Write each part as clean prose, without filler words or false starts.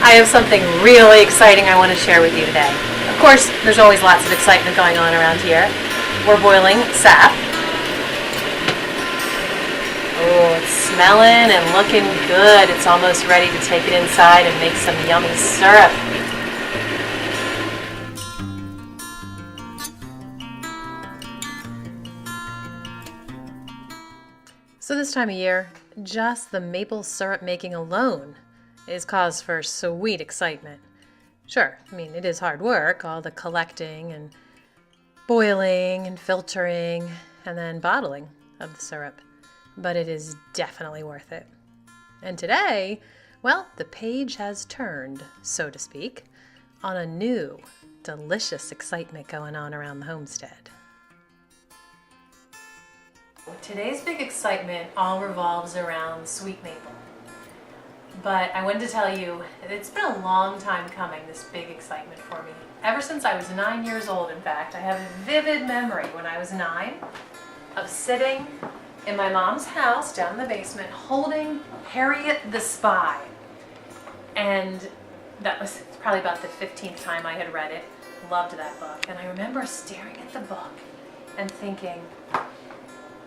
I have something really exciting I want to share with you today. Of course, there's always lots of excitement going on around here. We're boiling sap. Oh, it's smelling and looking good. It's almost ready to take it inside and make some yummy syrup. So this time of year, just the maple syrup making alone is cause for sweet excitement. Sure, I mean, it is hard work, all the collecting and boiling and filtering and then bottling of the syrup, but it is definitely worth it. And today, well, the page has turned, so to speak, on a new, delicious excitement going on around the homestead. Today's big excitement all revolves around sweet maple. But I wanted to tell you, it's been a long time coming, this big excitement for me. Ever since I was 9 years old, in fact. I have a vivid memory when I was 9 of sitting in my mom's house down in the basement holding Harriet the Spy. And that was probably about the 15th time I had read it. Loved that book. And I remember staring at the book and thinking,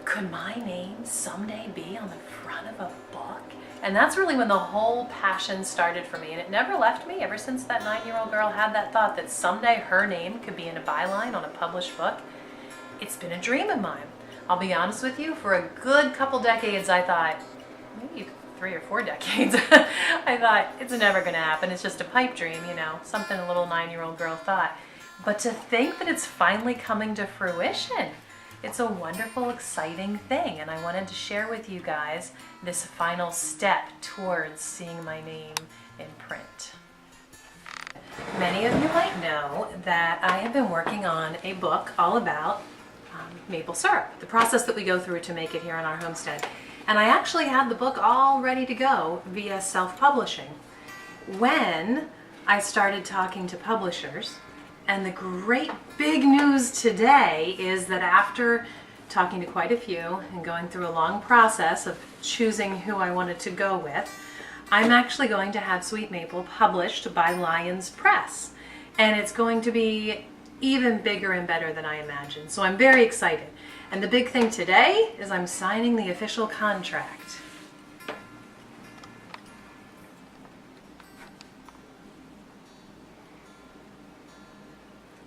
could my name someday be on the front of a book? And that's really when the whole passion started for me. And it never left me ever since that 9-year-old girl had that thought that someday her name could be in a byline on a published book. It's been a dream of mine. I'll be honest with you, for a good couple decades I thought, maybe 3 or 4 decades, I thought it's never going to happen. It's just a pipe dream, you know, something a little 9-year-old girl thought. But to think that it's finally coming to fruition, it's a wonderful, exciting thing, and I wanted to share with you guys this final step towards seeing my name in print. Many of you might know that I have been working on a book all about maple syrup, the process that we go through to make it here on our homestead. And I actually had the book all ready to go via self-publishing when I started talking to publishers. And the great big news today is that after talking to quite a few and going through a long process of choosing who I wanted to go with, I'm actually going to have Sweet Maple published by Lyons Press. And it's going to be even bigger and better than I imagined. So I'm very excited. And the big thing today is I'm signing the official contract.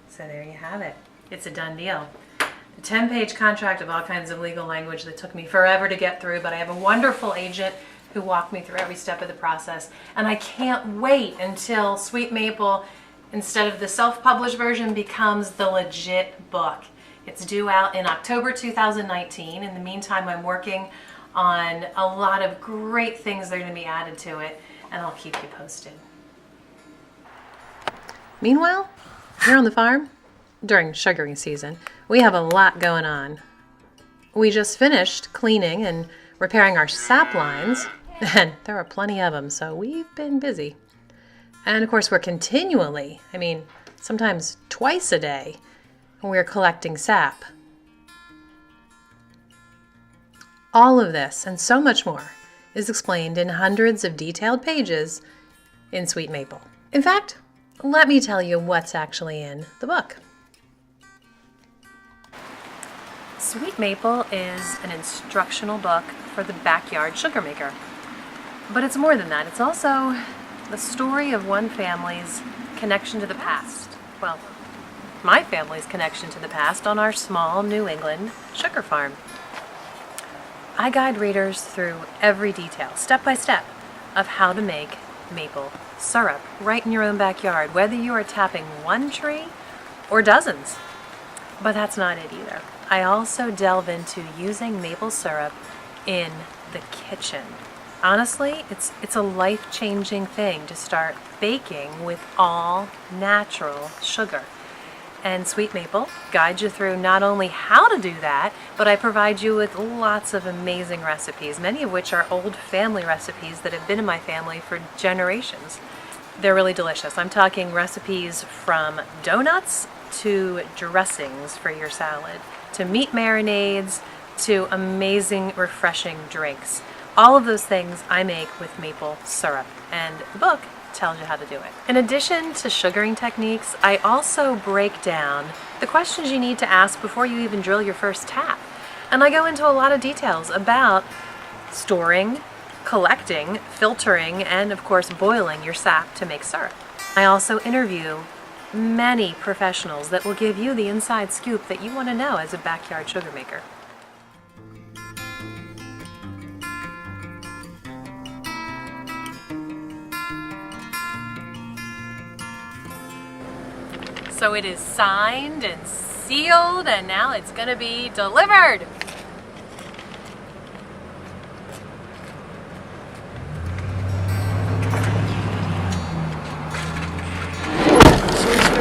So there you have it. It's a done deal. A 10-page contract of all kinds of legal language that took me forever to get through, but I have a wonderful agent who walked me through every step of the process. And I can't wait until Sweet Maple, instead of the self-published version, becomes the legit book. It's due out in October 2019. In the meantime, I'm working on a lot of great things that are going to be added to it, and I'll keep you posted. Meanwhile, here on the farm, during sugaring season, we have a lot going on. We just finished cleaning and repairing our sap lines, and there are plenty of them, so we've been busy. And of course, we're continually, sometimes twice a day, we're collecting sap. All of this and so much more is explained in hundreds of detailed pages in Sweet Maple. In fact, let me tell you what's actually in the book. Sweet Maple is an instructional book for the backyard sugar maker. But it's more than that. It's also the story of one family's connection to the past. Well, my family's connection to the past on our small New England sugar farm. I guide readers through every detail, step by step, of how to make maple syrup right in your own backyard, whether you are tapping one tree or dozens. But that's not it either. I also delve into using maple syrup in the kitchen. Honestly, it's a life-changing thing to start baking with all natural sugar. And Sweet Maple guides you through not only how to do that, but I provide you with lots of amazing recipes, many of which are old family recipes that have been in my family for generations. They're really delicious. I'm talking recipes from donuts to dressings for your salad, to meat marinades, to amazing, refreshing drinks. All of those things I make with maple syrup. And the book tells you how to do it. In addition to sugaring techniques, I also break down the questions you need to ask before you even drill your first tap. And I go into a lot of details about storing, collecting, filtering, and of course boiling your sap to make syrup. I also interview many professionals that will give you the inside scoop that you want to know as a backyard sugar maker. So it is signed and sealed, and now it's going to be delivered.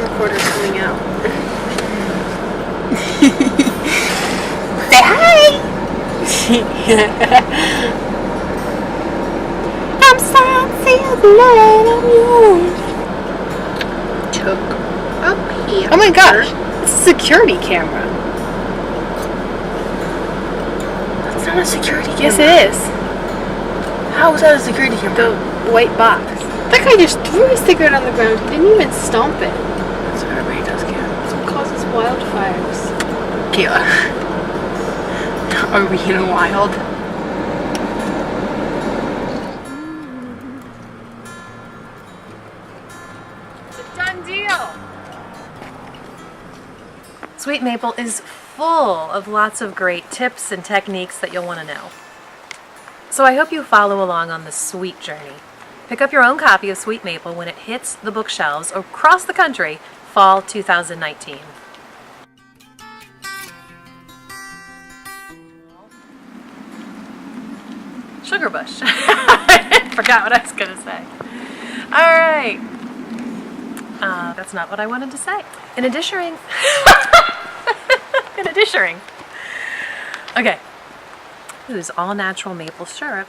Recorder's coming out. Say hi! I'm sad, sealed, blood, I'm yours. Took up here. Oh my gosh, it's a security camera. That's not a security camera. Yes, it is. How is that a security camera? The white box. That guy just threw his cigarette on the ground. He didn't even stomp it. That's what everybody does, Kayla. That's what causes wildfires. Kayla. Are we in a wild? It's a done deal. Sweet maple is full of lots of great tips and techniques that you'll want to know. So I hope you follow along on this sweet journey. Pick up your own copy of Sweet Maple when it hits the bookshelves across the country, fall 2019. Sugar bush. Forgot what I was going to say. All right. That's not what I wanted to say. In addition, Okay. This is all natural maple syrup.